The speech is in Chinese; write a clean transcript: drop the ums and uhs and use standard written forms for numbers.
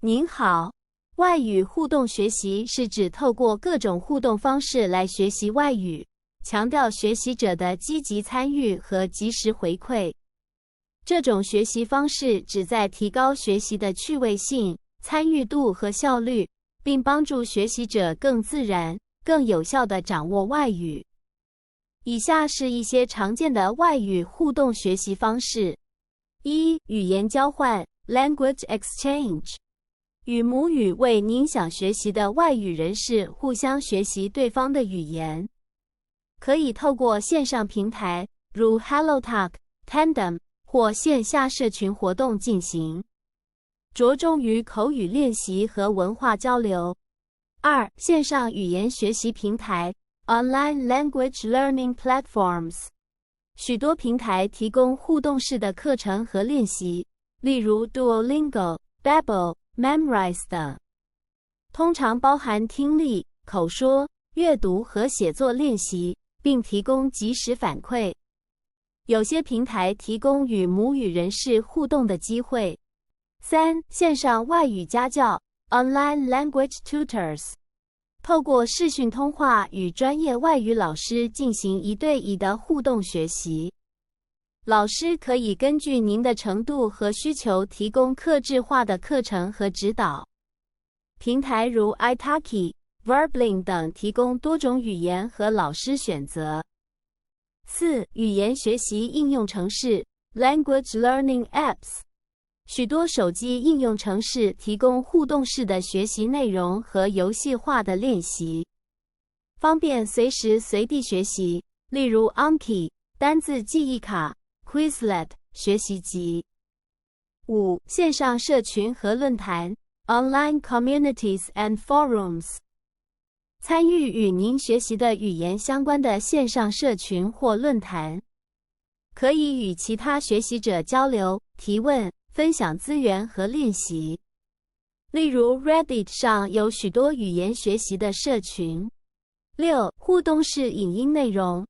您好，外语互动学习是指透过各种互动方式来学习外语，强调学习者的积极参与和及时回馈。这种学习方式旨在提高学习的趣味性、参与度和效率，并帮助学习者更自然、更有效地掌握外语。以下是一些常见的外语互动学习方式：一、语言交换 （language exchange）。与母语为您想学习的外语人士互相学习对方的语言，可以透过线上平台，如 HelloTalk、Tandem 或线下社群活动进行，着重于口语练习和文化交流。二、线上语言学习平台 Online Language Learning Platforms。许多平台提供互动式的课程和练习，例如 Duolingo、Babbel、Memrise 等，通常包含听力、口说、阅读和写作练习，并提供即时反馈。有些平台提供与母语人士互动的机会。三、线上外语家教 Online Language Tutors。透过视讯通话与专业外语老师进行1对1的互动学习。老师可以根据您的程度和需求提供客制化的课程和指导。平台如 Italki、Verbling 等提供多种语言和老师选择。四、语言学习应用程式 Language Learning Apps。许多手机应用程式提供互动式的学习内容和游戏化的练习，方便随时随地学习，例如 Anki 单字记忆卡、Quizlet 学习集。五、线上社群和论坛 Online Communities and Forums。参与与您学习的语言相关的线上社群或论坛，可以与其他学习者交流、提问、分享资源和练习。例如 Reddit 上有许多语言学习的社群。六、互动式影音内容